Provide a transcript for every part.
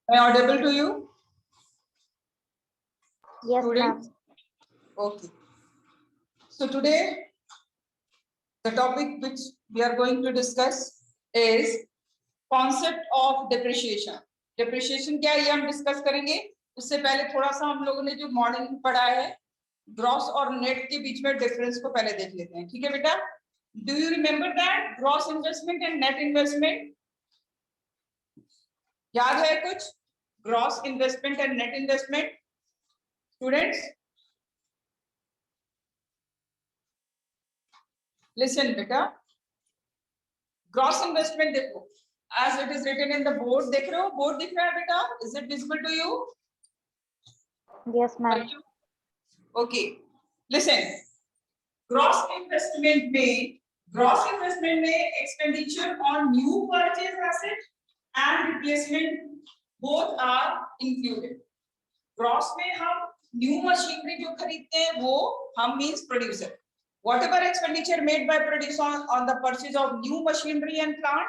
Am I audible to you? Yes, ma'am. Students? Okay. So today, the topic which we are going to discuss is concept of depreciation. Depreciation क्या है ये हम discuss करेंगे. उससे पहले थोड़ा सा हम लोगों ने जो मॉडल पढ़ा है ग्रॉस और नेट के बीच में डिफरेंस को पहले देख लेते हैं. ठीक है बेटा? Do you remember that gross investment and net investment? याद है कुछ? Gross investment and net investment students? Listen बेटा, ग्रॉस इन्वेस्टमेंट देखो, as it is written in the board. देख रहे हो? बोर्ड दिख रहा है बेटा? Is it visible to you? Yes, ma'am. Okay. Listen. Gross investment में expenditure on new purchase asset and replacement both are included. Gross में हम new machinery जो खरीदते हैं वो हम means producer. Whatever expenditure made by producer on the purchase of new machinery and plant,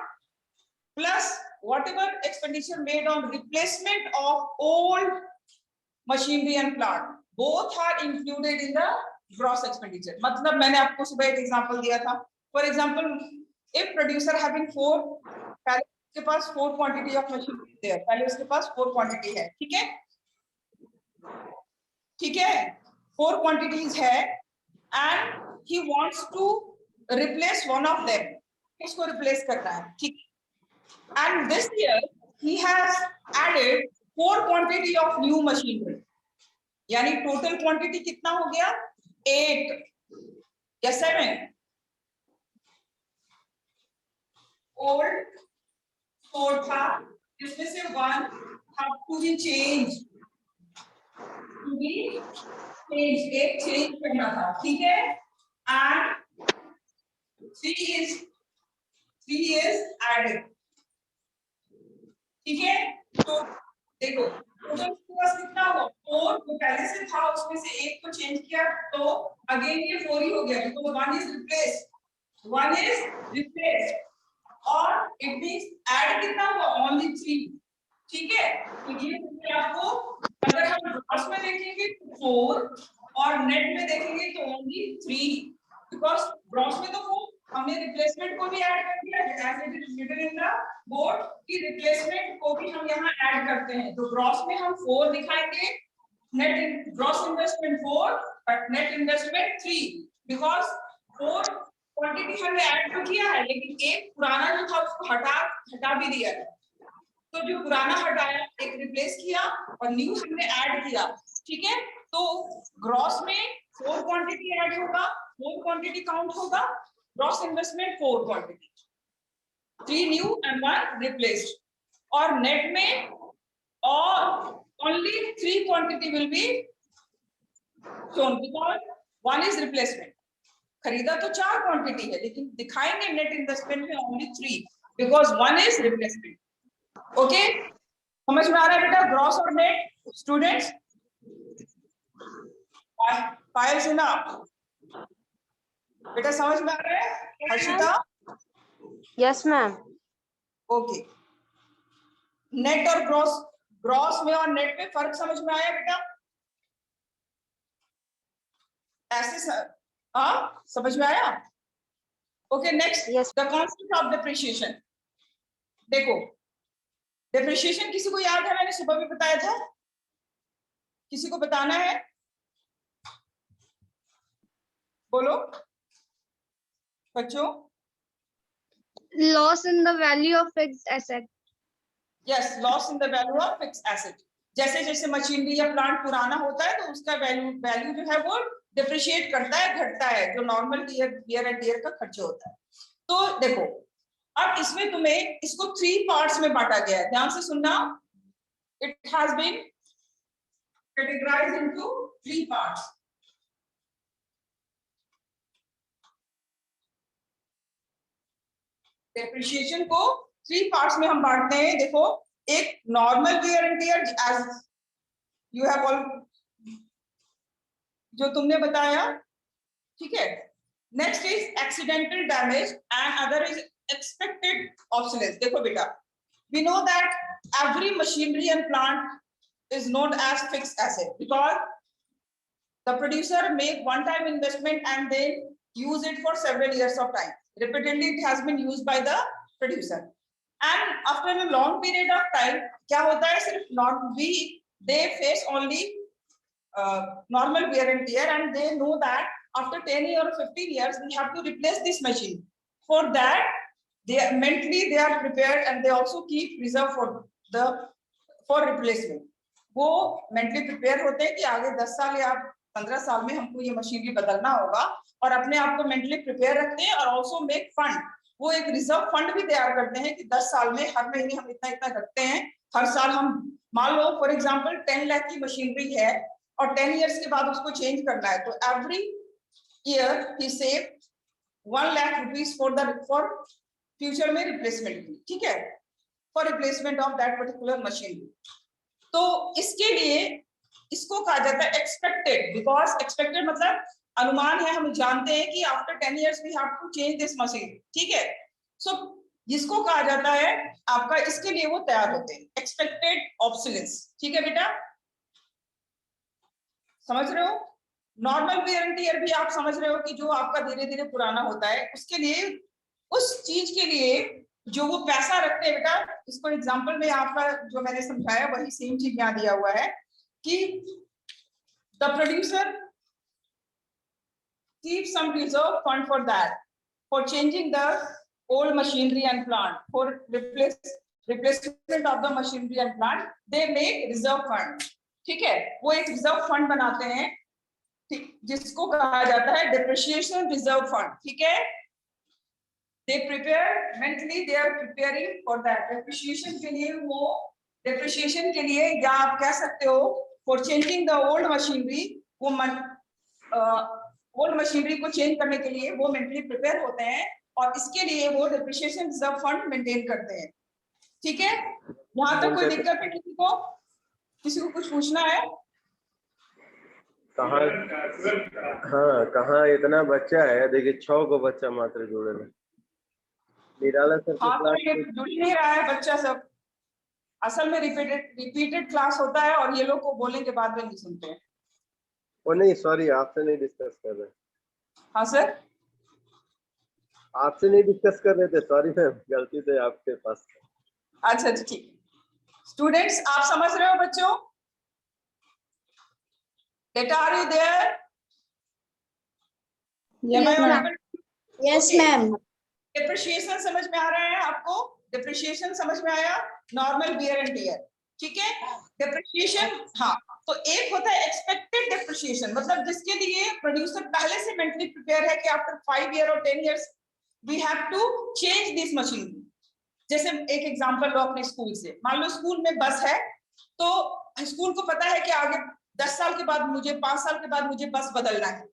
plus whatever expenditure made on replacement of old machinery and plant, both are included in the gross expenditure. मतलब मैंने आपको सुबह एक example दिया था. For example, if producer having 4, पहले उसके पास 4 quantity of machinery there, पहले उसके पास 4 quantity है. ठीक है? ठीक है? 4 quantities है and he wants to replace one of them. उसको replace करना है. ठीक है? And this year he has added 4 quantity of new machinery. यानी टोटल क्वांटिटी कितना हो गया? 8 या 7. ओल्ड 4 था, इसमें से 1 have to be changed. एक चेंज करना था. ठीक है? And 3 is added. ठीक है? तो देखो टोटल उसके पास कितना हुआ? 4 जो पहले से था उसमें से एक को चेंज किया तो अगेन ये 4 ही हो गया. तो 1 is replaced और इट मींस ऐड कितना हुआ? ओनली 3. ठीक है? तो ये आपको अगर हम ग्रॉस में देखेंगे तो 4 और नेट में देखेंगे तो ओनली 3, बिकॉज़ ग्रॉस में तो 4 हमने रिप्लेसमेंट को भी ऐड कर दिया as it is written in the board की रिप्लेसमेंट को भी हम यहाँ ऐड करते हैं. तो ग्रॉस में हम 4 दिखाएंगे, net gross investment 4 but net investment 3, because 4 quantity हमने ऐड तो किया है लेकिन एक पुराना जो था उसको हटा भी दिया है. तो जो पुराना हटाया एक रिप्लेस किया और न्यू हमने ऐड किया. ठीक है? तो ग्रॉस में 4 क्वांटिटी ऐड होगा, 4 क्वांटिटी काउंट होगा. Gross investment 4 quantity, 3 new and 1 replaced. और नेट में और only 3 quantity will be shown because 1 is replacement. खरीदा तो 4 क्वांटिटी है लेकिन दिखाएंगे नेट इन्वेस्टमेंट में only 3 because 1 is replacement. Okay? समझ में आ रहा है बेटा ग्रॉस और नेट स्टूडेंट्स? फाइल सुना बेटा? समझ में आ रहा है Harshita? Yes, ma'am. Okay. Net और ग्रॉस में और नेट में फर्क समझ में आया बेटा? ऐसे हाँ समझ में आया? Okay next the concept of depreciation. देखो डिप्रिशिएशन किसी को याद है? मैंने सुबह भी बताया था. किसी को बताना है? बोलो बच्चों. Loss in the value of fixed asset. Yes, loss in the value of fixed asset. जैसे जैसे मशीनरी या प्लांट पुराना होता है तो उसका वैल्यू जो है वो डिप्रिशिएट करता है, घटता है, जो नॉर्मल वियर एंड टियर का खर्च होता है. तो देखो अब इसमें तुम्हें इसको 3 पार्ट्स में बांटा गया है. ध्यान से सुनना. It has been categorised into 3 parts. Depreciation को 3 पार्ट्स में हम बांटते हैं. देखो एक normal wear and tear as you have all जो तुमने बताया. ठीक है? Next is accidental damage and other is expected obsolescence. देखो बेटा we know that every machinery and plant is known as fixed asset because the producer make one time investment and then use it for several years of time. Repeatedly it has been used by the producer, and after a long period of time क्या होता है, सिर्फ not we they face only normal wear and tear, and they know that after 10 years or 15 years we have to replace this machine. For that they mentally they are prepared and they also keep reserve for replacement. वो mentally prepare होते हैं कि आगे 10 साल या 15 साल में हमको ये मशीनरी बदलना होगा, और अपने आप को मेंटली प्रिपेयर रखते हैं और ऑल्सो मेक फंड, वो एक रिजर्व फंड भी तैयार करते हैं कि 10 साल में हर महीने हम इतना इतना रखते हैं, हर साल हम मान लो फॉर एग्जांपल 10 लाख की मशीनरी है और 10 इयर्स के बाद उसको चेंज करना है, तो every year he save 1 lakh rupees for future में रिप्लेसमेंट की, ठीक है, for replacement of that particular machinery. तो इसके लिए इसको कहा जाता है एक्सपेक्टेड, बिकॉज एक्सपेक्टेड मतलब अनुमान है, हम जानते हैं कि after 10 years we have to change this machine, ठीक है। सो जिसको कहा जाता है आपका, इसके लिए वो तैयार होते हैं, एक्सपेक्टेड ऑब्सोलेंस, ठीक है बेटा, समझ रहे हो। नॉर्मल वेयर एंड टियर भी आप समझ रहे हो कि जो आपका धीरे धीरे पुराना होता है, उसके लिए उस चीज के लिए जो वो पैसा रखते हैं बेटा, इसको एग्जांपल में आपका जो मैंने समझाया वही सेम चीज यहाँ दिया हुआ है कि the producer keep some reserve fund for that, for changing the old machinery and plant, for replacement of the machinery and plant, they make reserve fund, ठीक है, वो एक रिजर्व फंड बनाते हैं, जिसको कहा जाता है depreciation reserve fund, ठीक है। they prepare mentally, they are preparing for that depreciation के लिए, वो depreciation के लिए, या आप कह सकते हो for changing the old machinery, वो ओल्ड मशीनरी को चेंज करने के लिए वो मेंटली प्रिपेयर होते हैं, और इसके लिए वो डिप्रिसिएशन रिजर्व फंड मेंटेन करते हैं, ठीक है। यहाँ तक कोई दिक्कत है किसी को कुछ पूछना है? कहाँ, हाँ कहाँ इतना बच्चा है, देखिए 6 को बच्चा मात्र जुड़े हैं, निराला सर हाँ, तो ये जुड़ नहीं रहा है बच्चा सब, असल में रिपीटेड क्लास होता है और ये लोग को बोलने के बाद में नहीं सुनते हैं। वो नहीं, सॉरी आपसे नहीं डिस्कस कर रहे। हाँ सर, आपसे नहीं डिस्कस कर रहे थे, सॉरी मैम, गलती से आपके पास। अच्छा ठीक। स्टूडेंट्स आप समझ रहे हो बच्चों? Data are you there? Yes ma'am. Depreciation समझ में आ रहा है आपको? डिप्रिशिएशन समझ में आया? नॉर्मल वियर एंड टियर, ठीक है। डिप्रिशिएशन, हाँ, तो एक होता है एक्सपेक्टेड डिप्रिशिएशन, मतलब जिसके लिए प्रोड्यूसर पहले से मेंटली प्रिपेयर है कि आफ्टर 5 ईयर और 10 years we have to change this machine. जैसे एक एग्जांपल लो अपने स्कूल से, मान लो स्कूल में बस है, तो स्कूल को पता है कि आगे 10 साल के बाद मुझे 5 साल के बाद मुझे बस बदलना है,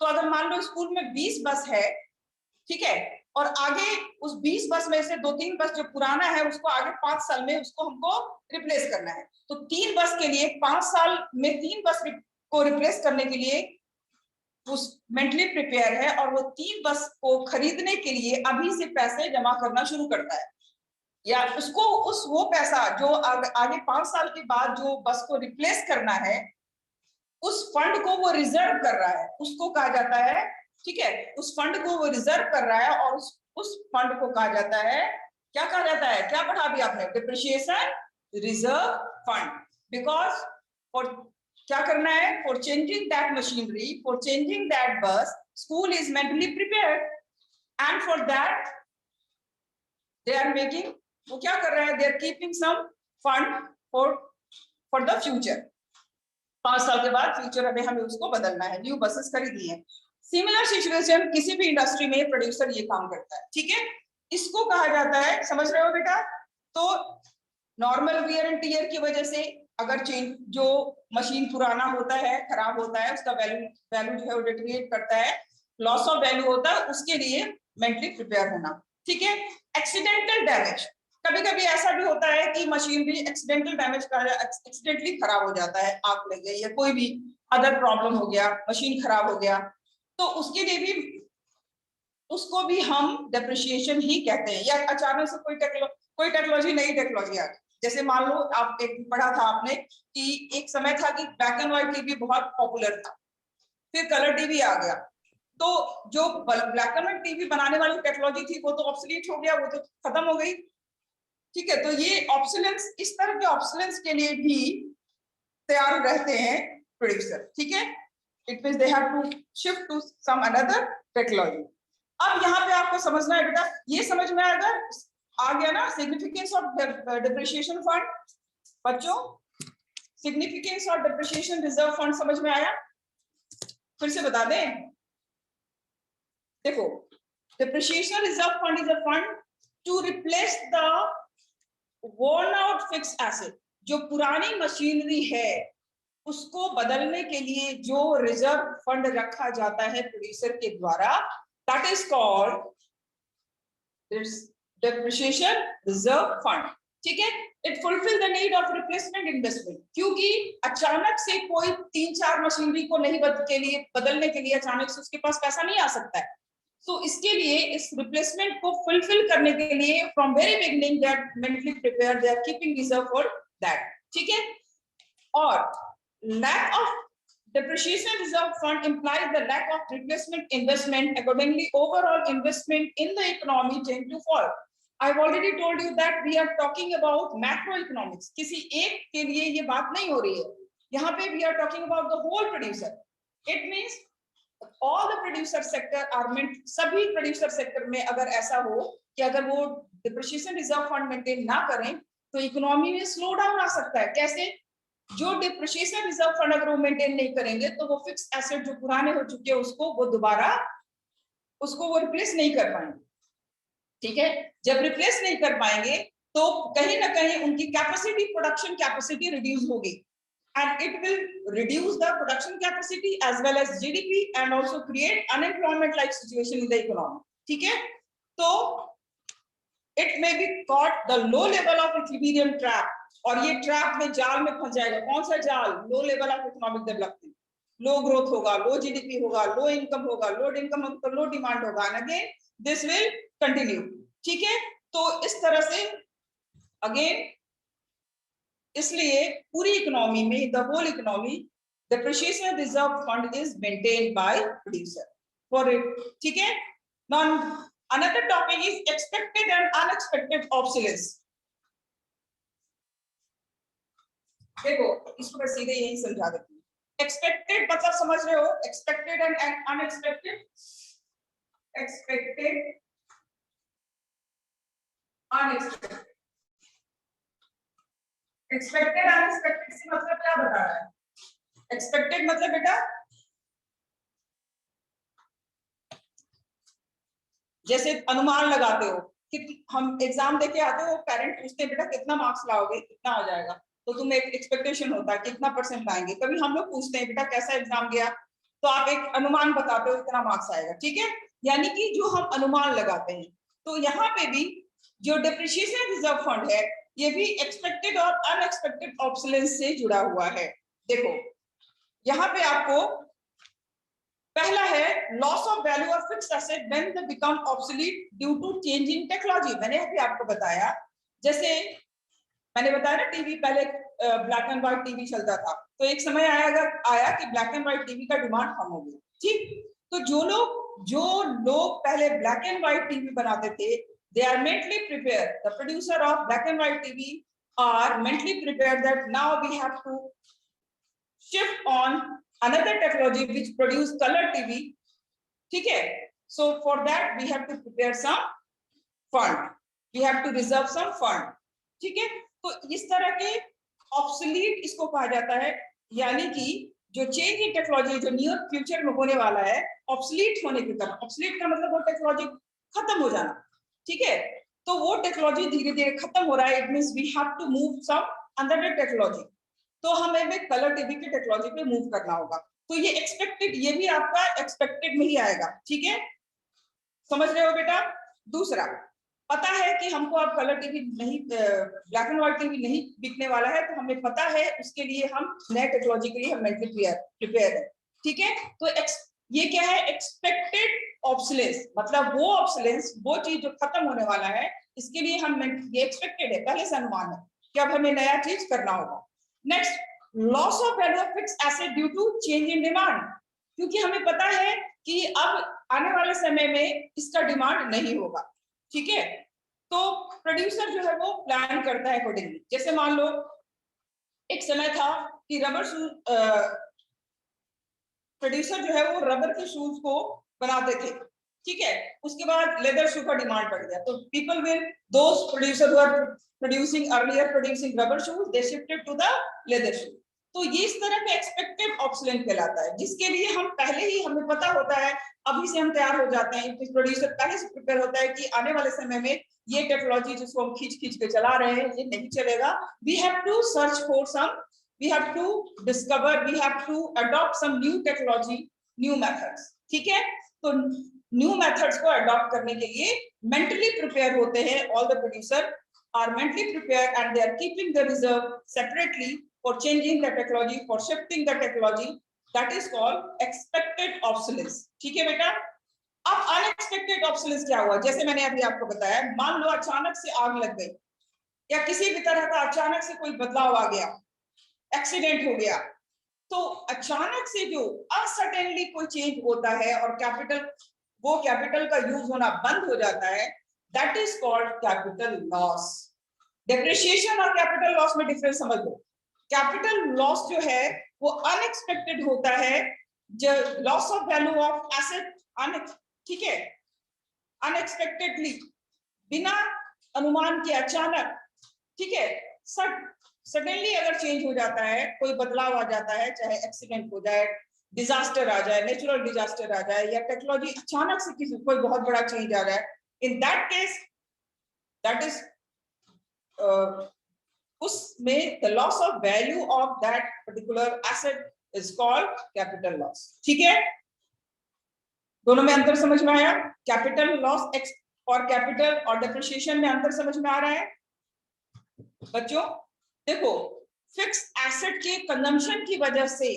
तो अगर मान लो स्कूल में 20 बस है, ठीक है, और आगे उस 20 बस में से 2-3 बस जो पुराना है उसको आगे 5 साल में उसको हमको रिप्लेस करना है, तो 3 बस के लिए 5 साल में 3 बस को रिप्लेस करने के लिए उस मेंटली प्रिपेयर है, और वो 3 बस को खरीदने के लिए अभी से पैसे जमा करना शुरू करता है, या उसको वो पैसा जो आगे 5 साल के बाद जो बस को रिप्लेस करना है उस फंड को वो रिजर्व कर रहा है, उसको कहा जाता है, ठीक है, उस फंड को वो रिजर्व कर रहा है, और उस फंड को कहा जाता है, क्या कहा जाता है, क्या पढ़ा अभी आपने, depreciation reserve fund. Because for क्या करना है, for changing that machinery, for changing that bus, school is mentally prepared, and for that they are making, वो क्या कर रहे हैं, they are keeping some fund for the future, 5 साल के बाद फ्यूचर में हमें उसको बदलना है, न्यू बसेस खरीदनी है। सिमिलर सिचुएशन किसी भी इंडस्ट्री में प्रोड्यूसर ये काम करता है, ठीक है, इसको कहा जाता है, समझ रहे हो बेटा। तो नॉर्मल वियर एंड टियर की वजह से अगर चेंज जो मशीन पुराना होता है, खराब होता है, उसका वैल्यू जो है वो डिटेरियोरेट करता है, लॉस ऑफ वैल्यू होता है, उसके लिए मेंटली प्रिपेयर होना, ठीक है। एक्सीडेंटल डैमेज, कभी कभी ऐसा भी होता है कि मशीनरी एक्सीडेंटल डैमेज का एक्सीडेंटली खराब हो जाता है, आग लग गई या कोई भी अदर प्रॉब्लम हो गया, मशीन खराब हो गया, तो उसके लिए भी उसको भी हम डिप्रिशिएशन ही कहते हैं। या अचानक से कोई कोई टेक्नोलॉजी, नई टेक्नोलॉजी आ गई। जैसे मान लो आप एक पढ़ा था आपने कि एक समय था कि ब्लैक एंड व्हाइट टीवी बहुत पॉपुलर था, फिर कलर टीवी आ गया, तो जो ब्लैक एंड व्हाइट टीवी बनाने वाली टेक्नोलॉजी थी वो तो ऑब्सोलीट हो गया, वो तो खत्म हो गई। ठीक है, तो ये ऑब्सोलेंस, इस तरह के ऑब्सोलेंस के लिए भी तैयार रहते हैं प्रोड्यूसर। ठीक है, it means they have to shift to some another technology. अब यहाँ पे आपको समझना है बेटा, ये समझ में आ गया ना सिग्निफिकेंस ऑफ डिप्रिशिएशन फंड। बच्चों, significance of depreciation reserve fund समझ में आया? फिर से बता दें, देखो, depreciation reserve fund is a fund to replace the worn out fixed asset। जो पुरानी मशीनरी है उसको बदलने के लिए जो रिजर्व फंड रखा जाता है प्रोड्यूसर के द्वारा, that is called depreciation reserve fund. ठीक है, it fulfil the need of replacement investment, क्योंकि अचानक से कोई 3-4 मशीनरी को नहीं बदलने के लिए अचानक से उसके पास पैसा नहीं आ सकता है। तो इसके लिए, इस रिप्लेसमेंट को फुलफिल करने के लिए from very beginning they are mentally prepared, they are keeping reserve for that. ठीक है, और lack of depreciation reserve fund implies the lack of replacement investment. Accordingly, overall investment in the economy tend to fall. I've already told you that we are talking about macroeconomics. किसी एक के लिए ये बात नहीं हो रही है, यहाँ पे we are talking about the whole producer. It means all the producer sector are meant, सभी producer sector में अगर ऐसा हो कि अगर वो depreciation reserve fund maintain ना करें तो इकोनॉमी में स्लो डाउन आ सकता है। कैसे? जो डिप्रिशिएशन रिजर्व फंड अगर वो मेंटेन नहीं करेंगे तो वो फिक्स एसेट जो पुराने हो चुके हैं उसको वो दोबारा वो रिप्लेस नहीं कर पाएंगे। ठीक है, जब रिप्लेस नहीं कर पाएंगे तो कहीं ना कहीं उनकी कैपेसिटी, प्रोडक्शन कैपेसिटी रिड्यूस होगी, and it will reduce the production capacity as well as GDP and also create unemployment like situation in the economy. ठीक है, तो it may be caught the low level of equilibrium trap, और ये trap में, जाल में फंस जाएगा। कौन सा जाल? Low level of economic development, low growth होगा, लो जीडीपी होगा, लो इनकम होगा, लो डिमांड होगा, and again this will continue. ठीक है, तो इस तरह से अगेन, इसलिए पूरी इकोनॉमी में, the whole economy, depreciation reserve fund is maintained by producer for it. ठीक है, now another topic is expected and unexpected obsolescence. देखो, इसको मैं सीधे यही समझा देती हूँ। एक्सपेक्टेड मतलब समझ रहे हो, expected and unexpected. Expected, unexpected. Expected unexpected से मतलब क्या बता रहा है? एक्सपेक्टेड मतलब बेटा, जैसे अनुमान लगाते हो कि हम एग्जाम देके आते हो, पेरेंट पूछते हैं बेटा कितना मार्क्स लाओगे, कितना आ जाएगा, तो तुम्हें एक एक्सपेक्टेशन होता है कितना परसेंट आएंगे। कभी हम लोग पूछते हैं बेटा कैसा एग्जाम गया, तो आप एक अनुमान बताते हो इतना मार्क्स आएगा। ठीक है, यानी कि जो हम अनुमान लगाते हैं। तो यहाँ पे भी जो डिप्रिशिएशन रिजर्व फंड है ये भी एक्सपेक्टेड और अनएक्सपेक्टेड ऑब्सोलेंस से जुड़ा हुआ है। देखो, यहाँ पे आपको पहला है loss of value of fixed asset when they become obsolete due to change in technology. मैंने अभी आपको बताया, जैसे मैंने बताया ना, टीवी पहले ब्लैक एंड व्हाइट टीवी चलता था, तो एक समय आया कि ब्लैक एंड व्हाइट टीवी का डिमांड कम हो गया। ठीक, तो जो लोग पहले ब्लैक एंड व्हाइट टीवी बनाते थे, they are mentally prepared, the producer of black and white TV are mentally prepared that now we have to shift on another technology which produce color TV. ठीक है, so for that we have to prepare some fund, we have to reserve some fund. ठीक है, तो इस तरह के obsolete इसको कहा जाता है, यानी कि जो चेंज इन टेक्नोलॉजी जो नियर फ्यूचर में होने वाला है, ऑब्सोलीट होने की तरफ। ऑब्सोलीट का मतलब वो टेक्नोलॉजी खत्म हो जाना। ठीक है, तो वो टेक्नोलॉजी धीरे धीरे खत्म हो रहा है, it means we have to move some another technology, तो हमें कलर टीवी की टेक्नोलॉजी पे मूव करना होगा। तो ये एक्सपेक्टेड, ये भी आपका एक्सपेक्टेड में ही आएगा। ठीक है, समझ रहे हो बेटा? दूसरा, पता है कि हमको अब कलर टीवी नहीं, ब्लैक एंड व्हाइट टीवी नहीं बिकने वाला है, तो हमें पता है उसके लिए हम नए टेक्नोलॉजी के लिए हम मेंटली प्रिपेयर है। ठीक है, तो ये क्या है? एक्सपेक्टेड ऑब्सोलेंस, मतलब वो ऑब्सोलेंस, वो चीज जो खत्म होने वाला है, इसके लिए हम ये एक्सपेक्टेड है, पहले से अनुमान है कि अब हमें नया चीज करना होगा। Next, loss of value of fixed asset due to change in demand, क्योंकि हमें पता है कि अब आने वाले समय में इसका डिमांड नहीं होगा, ठीक है। तो प्रोड्यूसर जो है वो प्लान करता है अकॉर्डिंगली। जैसे मान लो एक समय था कि रबर शूज, प्रोड्यूसर जो है वो रबर के शूज को बनाते थे, ठीक है। उसके बाद लेदर शू का डिमांड बढ़ गया, तो people will those producer who are producing earlier producing rubber shoes, they shifted to the leather shoe. तो ये इस तरह का एक्सपेक्टेड ऑब्सोलेंट कहलाता है, जिसके लिए हम पहले ही हमें पता होता है, अभी से हम तैयार हो जाते हैं, प्रोड्यूसर पहले से प्रिपेयर होता है कि आने वाले समय में ये टेक्नोलॉजी जिसको हम खींच खींच के चला रहे हैं ये नहीं चलेगा। We have to search for some, we have to discover, we have to adopt some new technology, new methods, ठीक है। तो न्यू मेथड्स को अडॉप्ट करने के लिए मेंटली प्रिपेयर होते हैं, all the producer are mentally prepared and they are keeping the reserve separately for changing the technology, for shifting the technology, that is called expected obsolescence, ठीक है बेटा। अब अनएक्सपेक्टेड ऑब्सोलेंस क्या हुआ, जैसे मैंने अभी आपको बताया, मान लो अचानक से आग लग गई या किसी भी तरह का अचानक से कोई बदलाव आ गया, एक्सीडेंट हो गया, तो अचानक से जो अनसर्टेनली कोई चेंज होता है और कैपिटल का यूज होना बंद हो जाता है, that is called capital loss. Depreciation और कैपिटल लॉस में डिफरेंस समझ लो। कैपिटल लॉस जो है वो अनएक्सपेक्टेड होता है, जो loss of value of asset, ठीक है, अनएक्सपेक्टेडली, बिना अनुमान के अचानक, ठीक है, सडनली अगर चेंज हो जाता है, कोई बदलाव आ जाता है, चाहे एक्सीडेंट हो जाए, डिजास्टर आ जाए, नेचुरल डिजास्टर आ जाए, या टेक्नोलॉजी अचानक से किसी कोई बहुत बड़ा चेंज आ जाए, in that case that is उसमें the loss of value of that particular asset is called capital loss, ठीक है। दोनों में अंतर समझ में आया? कैपिटल लॉस और कैपिटल और डेप्रिसिएशन में अंतर समझ में आ रहा है बच्चों? देखो, फिक्स एसेट के कंजम्पशन की वजह से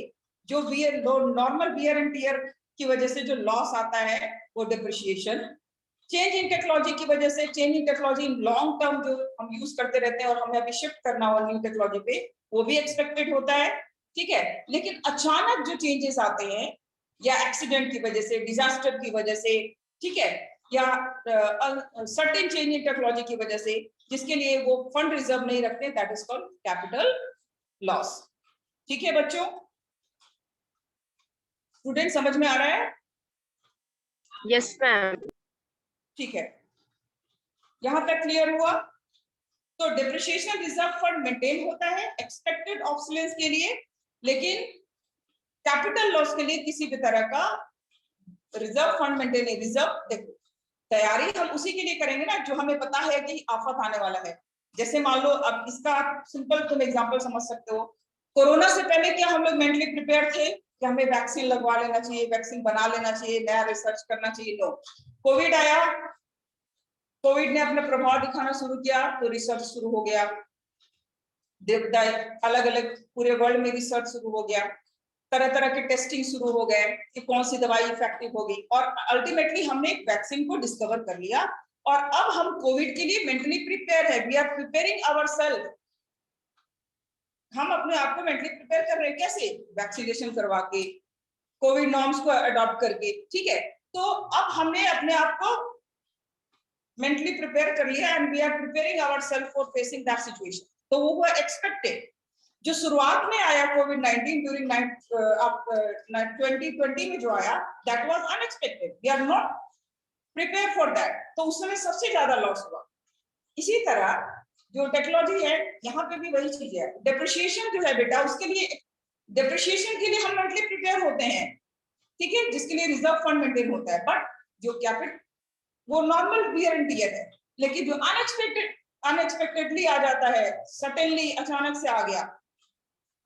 जो नॉर्मल वियर एंड टियर की वजह से जो लॉस आता है वो डिप्रिसिएशन, चेंज इन टेक्नोलॉजी की वजह से, change in technology in long term जो हम यूज करते रहते हैं और हमें अभी शिफ्ट करना हो न्यू टेक्नोलॉजी पे, वो भी एक्सपेक्टेड होता है, ठीक है। लेकिन अचानक जो चेंजेस आते हैं या एक्सीडेंट की वजह से, डिजास्टर की वजह से, ठीक है, या सर्टेन चेंज इन टेक्नोलॉजी की वजह से, जिसके लिए वो फंड रिजर्व नहीं रखते, that is called capital loss, ठीक है बच्चों? स्टूडेंट समझ में आ रहा है? Yes, ma'am. ठीक है, यहां तक क्लियर हुआ? तो डिप्रिसिएशन रिजर्व फंड मेंटेन होता है एक्सपेक्टेड ऑब्सोलेंस के लिए, लेकिन कैपिटल लॉस के लिए किसी भी तरह का रिजर्व फंड मेंटेन नहीं। रिजर्व, देखो, तैयारी हम उसी के लिए करेंगे ना जो हमें पता है कि आफत आने वाला है। जैसे मान लो, अब इसका आप सिंपल तुम एग्जांपल समझ सकते हो, कोरोना से पहले क्या हम लोग मेंटली प्रिपेयर थे कि हमें वैक्सीन लगवा लेना चाहिए, वैक्सीन बना लेना चाहिए, नया रिसर्च करना चाहिए? नो। कोविड आया, कोविड ने अपना प्रभाव दिखाना शुरू किया तो रिसर्च शुरू हो गया, अलग अलग पूरे वर्ल्ड में रिसर्च शुरू हो गया, तरह तरह के टेस्टिंग शुरू हो गए कि कौन सी दवाई इफेक्टिव होगी, और अल्टीमेटली हमने एक वैक्सीन को डिस्कवर कर लिया। और अब हम कोविड के लिए मेंटली प्रिपेयर है, वी आर प्रिपेयरिंग आवरसेल्फ। हम अपने आप को मेंटली प्रिपेयर कर रहे हैं, कैसे? वैक्सीनेशन करवा के, कोविड नॉर्म्स को अडॉप्ट करके, ठीक है। तो अब हमने अपने आप को मेंटली प्रिपेयर कर लिया and we are preparing ourselves for facing that situation. तो वो हुआ एक्सपेक्टेड। जो शुरुआत में आया कोविड-19 ड्यूरिंग 2020 में जो आया, that was unexpected, we are not prepare for that, तो उस समय सबसे ज्यादा लॉस हुआ। इसी तरह जो टेक्नोलॉजी है, यहाँ पे भी वही चीज है। डेप्रिसिएशन जो है बेटा, उसके लिए, डेप्रिसिएशन के लिए हम मेंटली प्रिपेयर होते हैं, ठीक है, जिसके लिए रिजर्व फंड मेंटेन होता है। बट जो कैपिटल, वो नॉर्मल वियर एंड टियर है, लेकिन जो अनएक्सपेक्टेडली आ जाता है, सडनली अचानक से आ गया,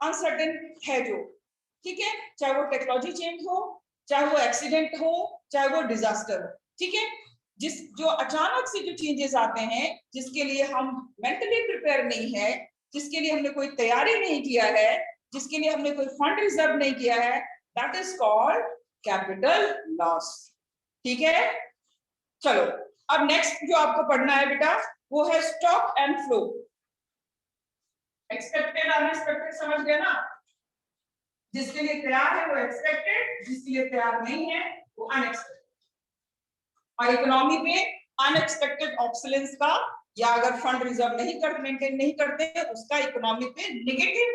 अनसर्टेन है जो, ठीक है, चाहे वो टेक्नोलॉजी चेंज हो, चाहे वो एक्सीडेंट हो, चाहे वो डिजास्टर हो, ठीक है, जो अचानक से जो चेंजेस आते हैं, जिसके लिए हम मेंटली प्रिपेयर नहीं है, जिसके लिए हमने कोई तैयारी नहीं किया है, जिसके लिए हमने कोई फंड रिजर्व नहीं किया है, that is called capital loss, ठीक है। चलो, अब नेक्स्ट जो आपको पढ़ना है बेटा, वो है stock and flow. Expected unexpected समझ गए ना? जिसके लिए तैयार है वो एक्सपेक्टेड, जिसके लिए तैयार नहीं है वो अनएक्सपेक्टेड। और इकोनॉमी पे अनएक्सपेक्टेड ऑब्सोलेंस का, या अगर फंड रिजर्व नहीं कर मेंटेन नहीं करते उसका इकोनॉमी पे नेगेटिव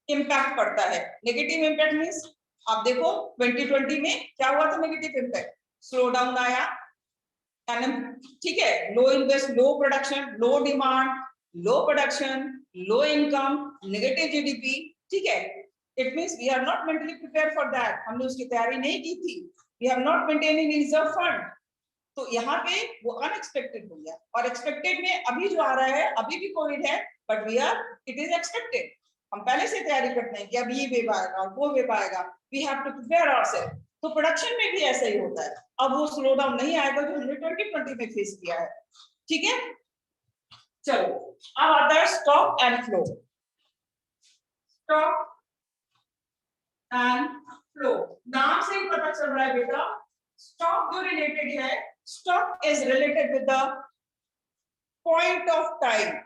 इंपैक्ट पड़ता है। नेगेटिव इंपैक्ट मींस आप देखो 2020 में क्या हुआ था नेगेटिव इंपैक्ट, स्लो डाउन आया, ठीक है, low invest, low production, low demand, low production, low income, negative GDP, ठीक है। It means we are not mentally prepare for that, हमने उसकी तैयारी नहीं की थी, we have not maintain in reserve fund. तो यहाँ पे वो अनएक्सपेक्टेड हो गया। और एक्सपेक्टेड में अभी जो आ रहा है, अभी भी कोविड है, but we are, it is expected, हम पहले से तैयारी करते हैं कि अब ये वेव आएगा, वो वेव आएगा, we have to prepare ourselves. तो प्रोडक्शन में भी ऐसा ही होता है, अब वो स्लो डाउन नहीं आएगा जो हमने 2020 में फेस किया है, ठीक है। चलो अब आता है stock and flow. Stock and flow, नाम से ही पता चल रहा है बेटा, स्टॉक जो रिलेटेड है, stock is related with the point of time.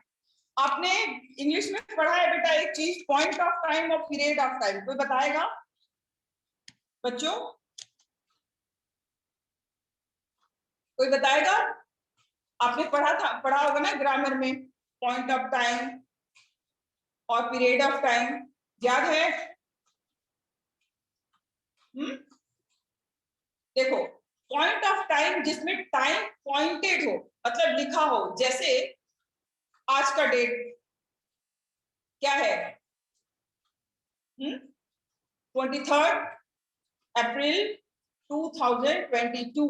आपने इंग्लिश में पढ़ा है बेटा एक चीज, पॉइंट ऑफ टाइम और पीरियड ऑफ टाइम, कोई बताएगा बच्चों? कोई बताएगा? आपने पढ़ा होगा ना ग्रामर में, पॉइंट ऑफ टाइम और पीरियड ऑफ टाइम, याद है? देखो पॉइंट ऑफ टाइम जिसमें टाइम पॉइंटेड हो, मतलब लिखा हो, जैसे आज का डेट क्या है, 23 April 2022,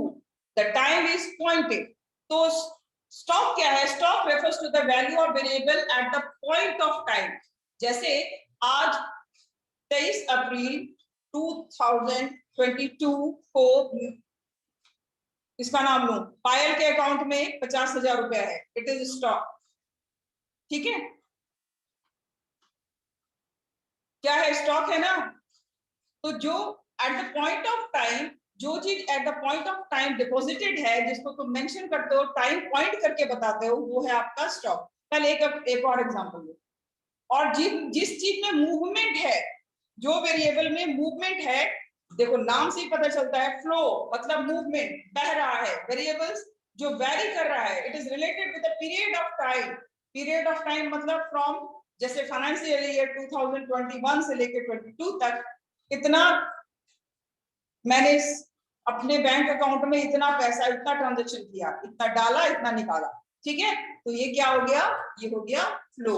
the time is pointed. तो स्टॉक क्या है? Stock refers to the value of variable at the point of time. जैसे आज 23 अप्रैल 2022 को इसका नाम लूं, पायल के अकाउंट में 50,000 रुपया है, इट इज स्टॉक, ठीक है। क्या है? स्टॉक है ना। तो जो eight the point of time, जो चीज eight the point of time deposited है, जिसको तुम मेंशन करते हो, टाइम पॉइंट करके बताते हो, वो है आपका स्टॉक। कल एक और एग्जांपल लो। और जिस चीज में मूवमेंट है, जो वेरिएबल में मूवमेंट है, देखो नाम से ही पता चलता है, फ्लो मतलब मूवमेंट, बह रहा है, वेरिएबल्स जो वेरी कर रहा है, it is related with the period of time. Period of time मतलब फ्रॉम, जैसे फाइनेंशियल ईयर 2021 से लेकर 22 तक इतना मैंने अपने बैंक अकाउंट में इतना पैसा, इतना ट्रांजेक्शन किया, इतना डाला, इतना निकाला, ठीक है। तो ये क्या हो गया? ये हो गया फ्लो।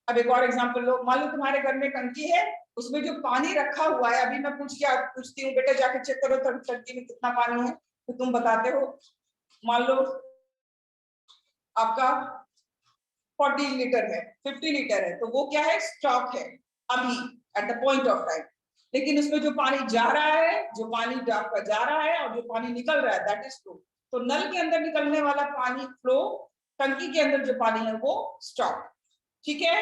अब एक और एग्जांपल लो, मान लो तुम्हारे घर में टंकी है, उसमें जो पानी रखा हुआ है, अभी मैं पूछती हूँ बेटा जाके चेक करो टंकी में कितना पानी है, तो तुम बताते हो, मान लो आपका 40 लीटर है, 50 लीटर है, तो वो क्या है? स्टॉक है अभी eight the point of time. लेकिन उसमें जो पानी जा रहा है, जो पानी आपका जा रहा है और जो पानी निकल रहा है, दैट इज फ्लो। तो नल के अंदर निकलने वाला पानी फ्लो, टंकी के अंदर जो पानी है वो स्टॉक, ठीक है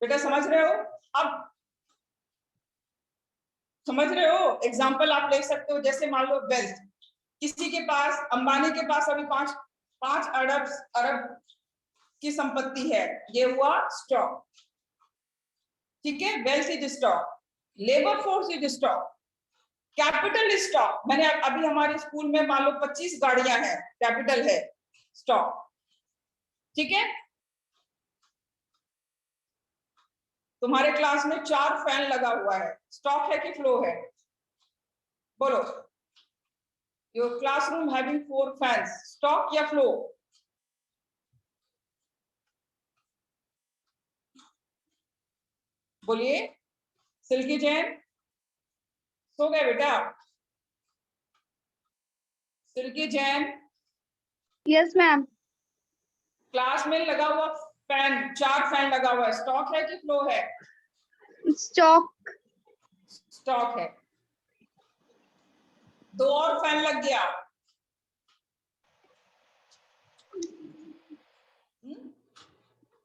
बेटा, समझ रहे हो? अब समझ रहे हो? एग्जाम्पल आप ले सकते हो, जैसे मान लो वेल्थ, किसी के पास, अंबानी के पास अभी 5 अरब की संपत्ति है, ये हुआ स्टॉक, ठीक है। Wealth is stock, labour force is stock, capital stock. मैंने अभी हमारे स्कूल में मान लो 25 गाड़ियां हैं, कैपिटल है, स्टॉक, ठीक है। तुम्हारे क्लास में 4 फैन लगा हुआ है, स्टॉक है कि फ्लो है? बोलो, your classroom having 4 fans, stock या फ्लो? बोलिए। सिल्की जैन सो गए बेटा? Silky Jain? Yes ma'am. Class में लगा हुआ फैन, 4 फैन लगा हुआ है, स्टॉक है कि फ्लो है? स्टॉक। स्टॉक है। 2 और फैन लग गया,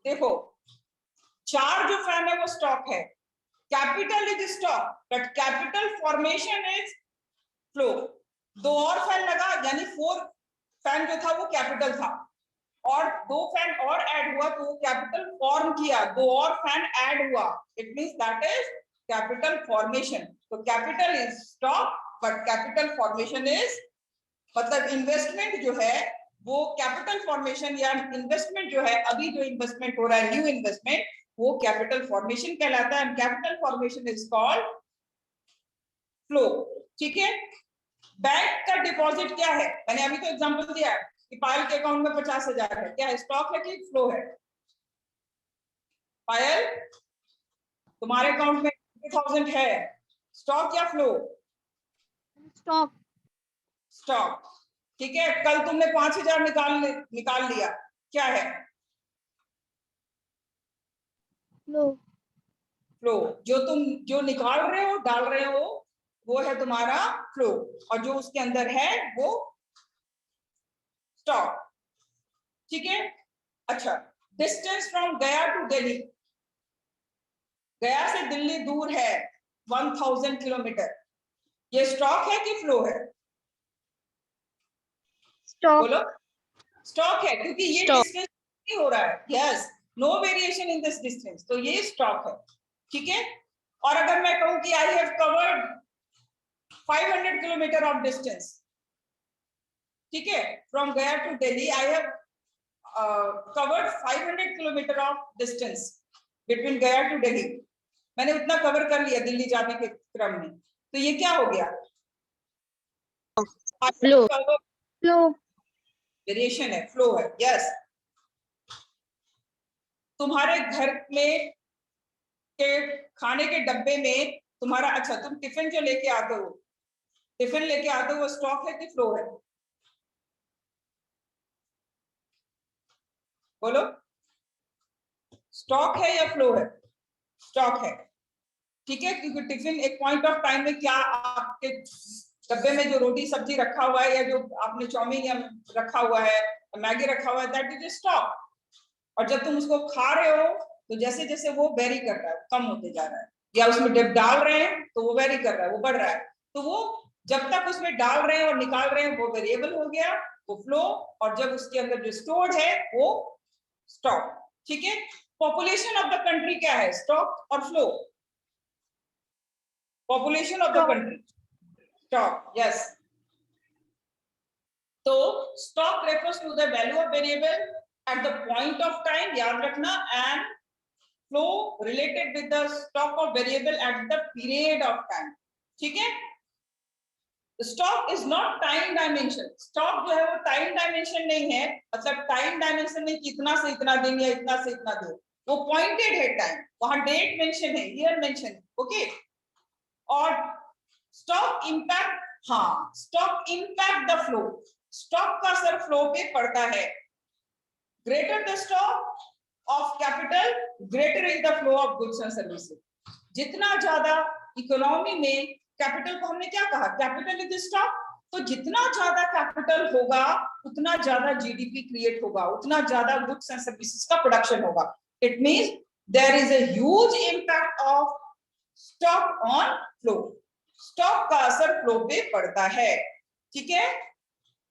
देखो 4 जो फैन है वो स्टॉक है। Capital is stock but capital formation is flow. 2 और फैन लगा, यानी 4 फैन जो था वो कैपिटल था, और 2 फैन और ऐड हुआ तो कैपिटल फॉर्म किया, 2 और फैन ऐड हुआ, it means that is capital formation. तो capital is stock but capital formation is, मतलब इन्वेस्टमेंट जो है वो कैपिटल फॉर्मेशन या इन्वेस्टमेंट जो है, अभी जो इन्वेस्टमेंट हो रहा है न्यू इन्वेस्टमेंट, वो कैपिटल फॉर्मेशन कहलाता है। And capital formation is called flow. ठीक है, बैंक का डिपॉजिट क्या है, मैंने अभी तो एग्जांपल दिया है कि पायल के अकाउंट में 50,000 है, क्या है, स्टॉक है कि फ्लो है? पायल तुम्हारे अकाउंट में 50,000 है, स्टॉक या फ्लो? स्टॉक। स्टॉक। ठीक है, कल तुमने 5,000 निकाल लिया, क्या है? फ्लो। फ्लो। जो निकाल रहे हो, डाल रहे हो, वो है तुम्हारा फ्लो, और जो उसके अंदर है वो स्टॉक। ठीक है, अच्छा, distance from Gaya to Delhi, गया से दिल्ली दूर है 1000 किलोमीटर, ये स्टॉक है कि फ्लो है? स्टॉक। बोलो। स्टॉक है, क्योंकि ये Stock. डिस्टेंस नहीं हो रहा है, yes, no variation in this distance, तो ये स्टॉक है। ठीक है, और अगर मैं कहूं कि I have covered 500 kilometre of distance, ठीक है, from Gaya to Delhi I have covered 500 kilometre of distance between Gaya to Delhi, मैंने उतना कवर कर लिया दिल्ली जाने के क्रम में, तो ये क्या हो गया? Flow. फ्लो। वेरिएशन है, फ्लो है, यस। तुम्हारे घर में के खाने के डब्बे में तुम्हारा, अच्छा, तुम टिफिन जो लेके आते हो, टिफिन लेके आते हो, वो स्टॉक है कि फ्लो है? बोलो, स्टॉक है या फ्लो है? स्टॉक है। ठीक है, क्योंकि टिफिन एक पॉइंट ऑफ टाइम में, क्या आपके डब्बे में जो रोटी सब्जी रखा हुआ है, या जो आपने चाउमीन या रखा हुआ है, मैगी रखा हुआ है, दैट इज स्टॉक। और जब तुम उसको खा रहे हो तो जैसे जैसे वो वेरी कर रहा है, कम होते जा रहा है, या उसमें जब डाल रहे हैं तो वो वेरी कर रहा है, वो बढ़ रहा है, तो वो जब तक उसमें डाल रहे हैं और निकाल रहे हैं वो वेरिएबल हो गया, वो फ्लो, और जब उसके अंदर जो स्टोर्ड है वो स्टॉक। ठीक है, पॉपुलेशन ऑफ द कंट्री क्या है, स्टॉक और flow? Population of the country stock, yes. तो stock refers to the value of variable at the point of time, याद रखना, and flow related with the stock of variable at the period of time. ठीक है, stock is not time dimension, stock जो है वो time dimension नहीं है, मतलब टाइम डायमेंशन नहीं कि इतना से इतना दिन या इतना से इतना दिन, वो पॉइंटेड है टाइम, वहां डेट मेंशन है, ईयर मेंशन है, ओके। और स्टॉक इंपैक्ट, हाँ, stock impact the flow, stock का असर फ्लो पे पड़ता है। Greater the stock of capital, greater is the flow of goods and services. जितना ज्यादा इकोनॉमी में कैपिटल को हमने क्या कहा, कैपिटल इज स्टॉक, तो जितना ज्यादा कैपिटल होगा उतना ज्यादा जीडीपी क्रिएट होगा, उतना ज्यादा गुड्स एंड सर्विसेज का प्रोडक्शन होगा। It means there is a huge impact of stock on flow, stock का असर फ्लो पे पड़ता है। ठीक है,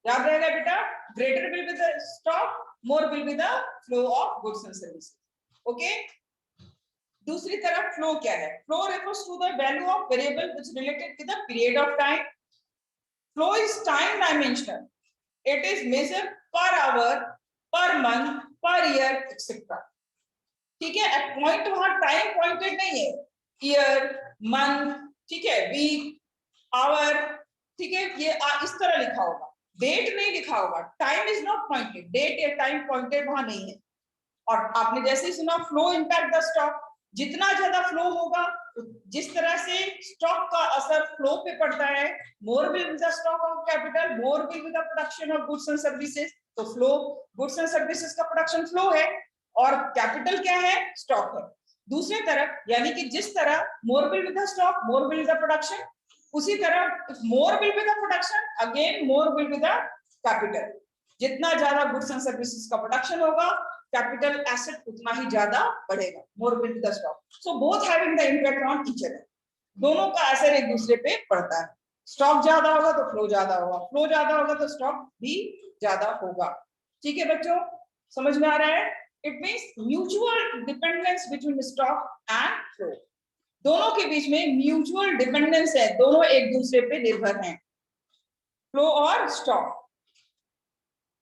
याद रहेगा बेटा, greater will be the stock, more will be the flow of goods and services, okay. दूसरी तरफ फ्लो क्या है, flow refers to the value of variable which related with the period of time. Flow is time dimensional, it is measured per hour, per month, per year etcetera. ठीक है, at point वहां time pointed नहीं है, year, month, ठीक है, week, our, ठीक है, ये इस तरह लिखा होगा, डेट नहीं लिखा होगा, time is not pointed, date या टाइम पॉइंटेड वहां नहीं है। और आपने जैसे ही सुना फ्लो इंपैक्ट द स्टॉक, जितना ज्यादा फ्लो होगा, जिस तरह से स्टॉक का असर फ्लो पे पड़ता है, मोर will be the stock of capital, more will be the production of goods and services. तो फ्लो, गुड्स एंड सर्विसेज का प्रोडक्शन फ्लो है, और कैपिटल क्या है, स्टॉक है। दूसरी तरफ, यानी कि जिस तरह मोर will be the stock, more will be the production, उसी तरह मोर will be the production, again more will be the capital. जितना ज्यादा गुड्स एंड सर्विसेज का प्रोडक्शन होगा, कैपिटल एसेट उतना ही ज्यादा बढ़ेगा, मोर will be the stock. So both having the impact on each other, दोनों का असर एक दूसरे पे पड़ता है। स्टॉक ज्यादा होगा तो फ्लो ज्यादा होगा, फ्लो ज्यादा होगा तो स्टॉक भी ज्यादा होगा। ठीक है बच्चों, समझ में आ रहा है? It means mutual dependence between stock and flow, दोनों के बीच में म्यूचुअल डिपेंडेंस है, दोनों एक दूसरे पे निर्भर हैं, फ्लो और stock.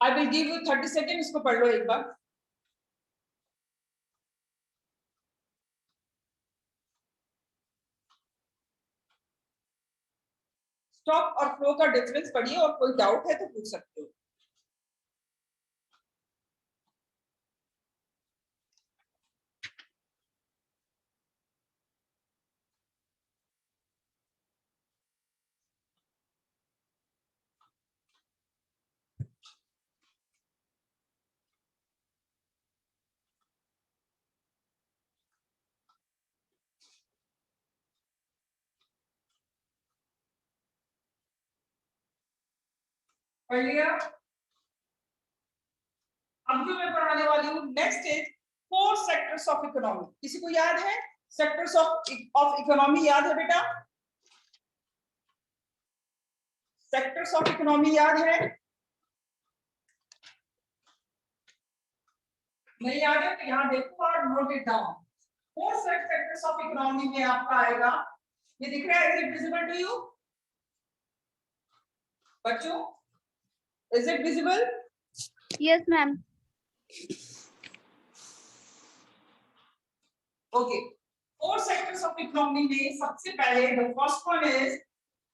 I will give you 30 second, इसको पढ़ लो एक बार। स्टॉक और फ्लो का डिफरेंस पढ़िए, और कोई डाउट है तो पूछ सकते हो। पढ़ लिया? अब जो मैं पढ़ाने वाली हूँ next is 4 sectors of economy. किसी को याद है सेक्टर्स ऑफ इकोनॉमी? याद है बेटा? सेक्टर्स ऑफ इकोनॉमी याद है? नहीं याद है तो यहाँ देखो और note it down. 4 sectors of economy में आपका आएगा, ये दिख रहा है, is it visible to you बच्चों? Is it visible? Yes, ma'am. Okay, 4 sectors of economy में सबसे पहले the first one is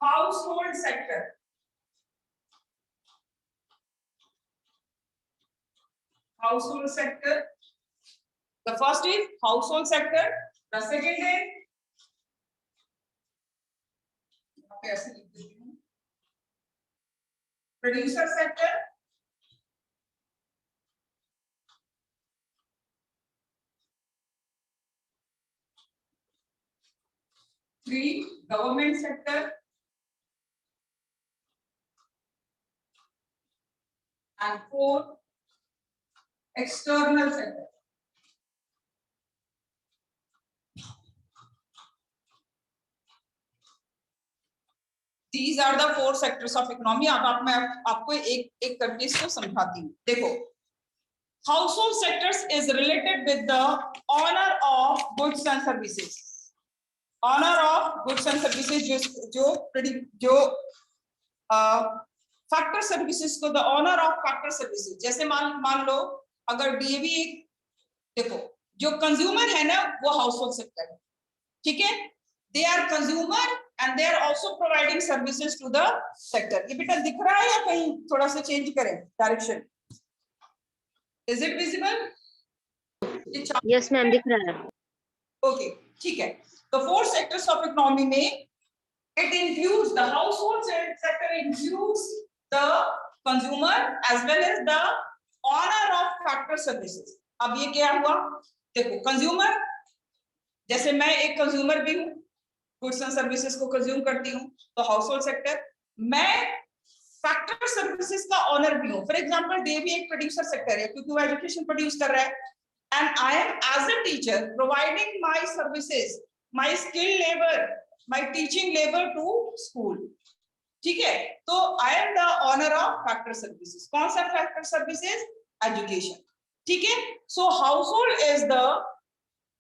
household sector. Household sector. The first is household sector. The second is producer sector. Three, government sector. And 4, external sector. These are the 4 sectors of economy. अब मैं आपको एक एक करके इसको समझाती हूँ। देखो, household sectors is related with the honor of goods and services. Honor of goods and services जो फैक्टर सर्विसेज को, the owner of factor services. जैसे मान लो अगर डीएवी, देखो जो कंज्यूमर है ना वो हाउसहोल्ड सेक्टर है, ठीक है? They are consumer and they are also providing services to the sector. ये बेटा दिख रहा है या कहीं थोड़ा सा चेंज करें direction? Is it visible? Yes ma'am, दिख रहा है। ओके, ठीक है। तो 4 सेक्टर्स ऑफ इकोनॉमी में it includes the household sector, includes the consumer as well as the owner of factor services. अब ये क्या हुआ? देखो, कंज्यूमर, जैसे मैं एक कंज्यूमर भी हूँ, गुड्स एंड सर्विसेज को कंज्यूम करती हूँ, तो हाउसहोल्ड सेक्टर। मैं फैक्टर सर्विसेज का ऑनर भी हूँ। फॉर एग्जांपल डे भी एक प्रोड्यूसर सेक्टर है क्योंकि वो एजुकेशन प्रोड्यूस कर रहा है, and I am as a teacher providing my services, my skill labour, my teaching labour to school, ठीक है? तो I am the owner of factor services. कौन सा फैक्टर सर्विसेज? एजुकेशन, ठीक है? So household is the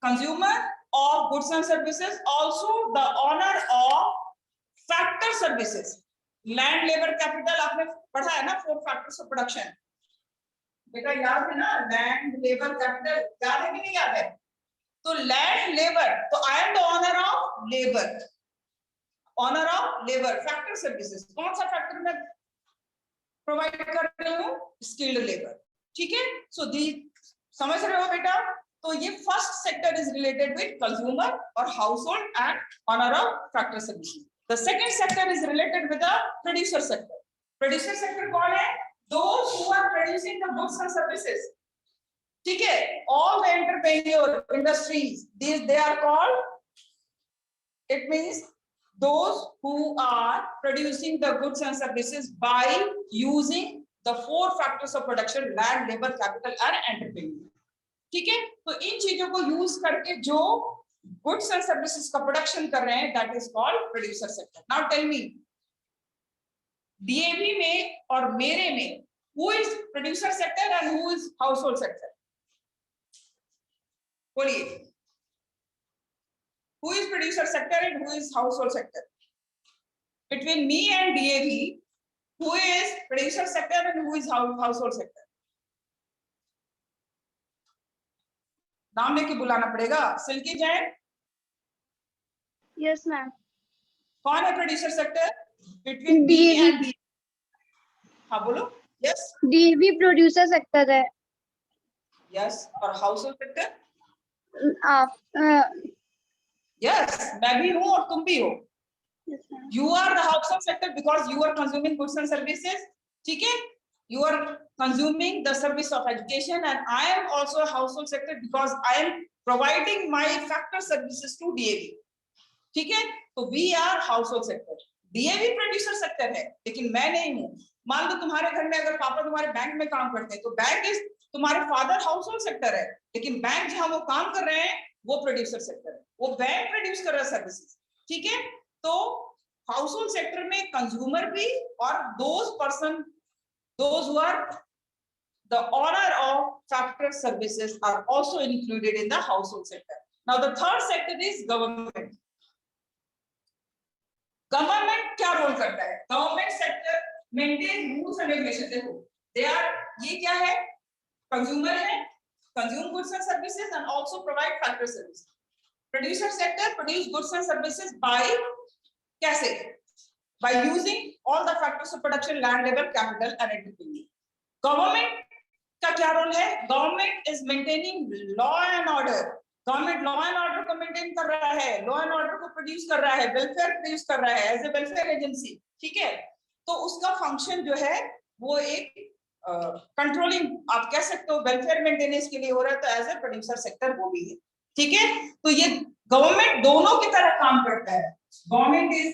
consumer of goods and services, also the owner of factor services. Land, labour, capital आपने पढ़ा है ना, 4 फैक्टर्स ऑफ प्रोडक्शन। बेटा याद है ना? लैंड, लेबर, कैपिटल, याद है कि नहीं याद है? तो लैंड, लेबर, तो I am the owner of labour, owner of labour, factor services. कौन सा फैक्टर में प्रोवाइड कर रही हूँ? स्किल्ड लेबर, ठीक है? सो दी, समझ रहे हो बेटा? तो ये first sector is related with consumer और household and owner of factor services. The second sector is related with the producer sector. Producer sector कौन है? Those who are producing the goods and services, ठीक है? All the entrepreneur industries, they are called, it means those who are producing the goods and services by using the 4 factors of production: land, labor, capital and entrepreneur, ठीक है? तो इन चीजों को use करके जो goods and services का production कर रहे हैं, that is called producer sector. Now tell me, DAV में और मेरे में Who is producer sector and who is household sector? बोलिए, who is producer sector and who is household sector? Between me and DAV, who is producer sector and who is household sector? नाम लेके बुलाना पड़ेगा। Silky Jain, Yes, ma'am. कौन है producer sector? Between B DAV. And D. हाँ बोलो। Yes DAV producer sector है। Yes. और हाउसहोल्ड सेक्टर? आप यस, मैं भी हूँ और तुम भी हो। yes, ma'am. You are the household sector because you are consuming goods and services. ठीक है? You are consuming the service of education, and I am also a household sector because I am providing my factor services to DAV. ठीक है? तो we are household sector. DAV producer sector है, लेकिन मैं नहीं हूँ। मान लो तुम्हारे घर में अगर पापा तुम्हारे बैंक में काम करते हैं, तो बैंक इज तुम्हारे फादर हाउसहोल्ड सेक्टर है, लेकिन बैंक जहां वो काम कर रहे हैं वो प्रोड्यूसर सेक्टर है। वो बैंक प्रोड्यूस कर रहा है सर्विसेज। ठीक है? तो हाउसहोल्ड सेक्टर में कंज्यूमर भी और those who are the owner of factor services are also included in the household sector. Now the third sector is government. Government क्या रोल करता है? Government sector maintain rules and regulation. देखो, they are, ये क्या है? Consumer है, consume goods and services and also provide factor service. Producer sector produce goods and services by, कैसे? By using all the factors of production, land, labour, capital and entrepreneur. Government का क्या role है? Government is maintaining law and order. Government law and order को maintain कर रहा है, law and order को produce कर रहा है, वेलफेयर प्रोड्यूस कर रहा है एज ए वेलफेयर एजेंसी। ठीक है? तो उसका फंक्शन जो है वो एक कंट्रोलिंग, आप कह सकते हो वेलफेयर मेंटेनेंस के लिए हो रहा है, तो एज ए प्रोड्यूसर सेक्टर वो भी है। ठीक है? तो ये गवर्नमेंट दोनों की तरह काम करता है। Government is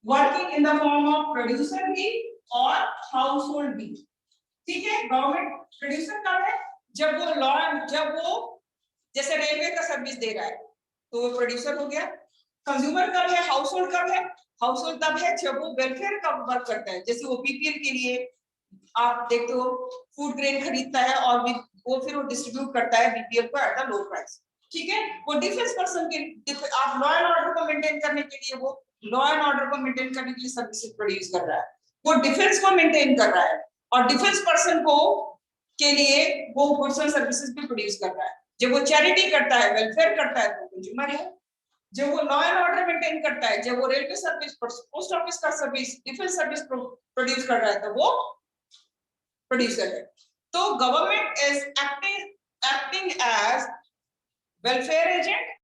working in the form of producer भी और हाउसहोल्ड भी। ठीक है? गवर्नमेंट प्रोड्यूसर कब है? जब वो जैसे रेलवे का सर्विस दे रहा है तो वो प्रोड्यूसर हो गया। कंज्यूमर कब है? हाउसहोल्ड कब है? हाउसहोल्ड तब है जब वो वेलफेयर का वर्क करता है। जैसे वो बीपीएल के लिए आप देखते हो फूड ग्रेन खरीदता है और वो फिर वो डिस्ट्रीब्यूट करता है बीपीएल को एट द लो प्राइस। ठीक है? वो डिफेंस पर्सन के, आप लॉ एंड ऑर्डर को मेंटेन करने के लिए, वो लॉ एंड ऑर्डर को मेंटेन करने के लिए सर्विसेज प्रोड्यूस कर रहा है। वो डिफेंस को मेंटेन कर रहा है और डिफेंस पर्सन को के लिए वो गुड्स एंड सर्विसेज भी प्रोड्यूस कर रहा है। जब वो चैरिटी करता है, वेलफेयर करता है, तो कंज्यूमर है। जब वो लॉ एंड ऑर्डर मेंटेन करता है, जब वो रेलवे सर्विस, पोस्ट ऑफिस का सर्विस, डिफेंस सर्विस प्रोड्यूस कर रहा है, तो वो प्रोड्यूसर है। तो government is acting as welfare agent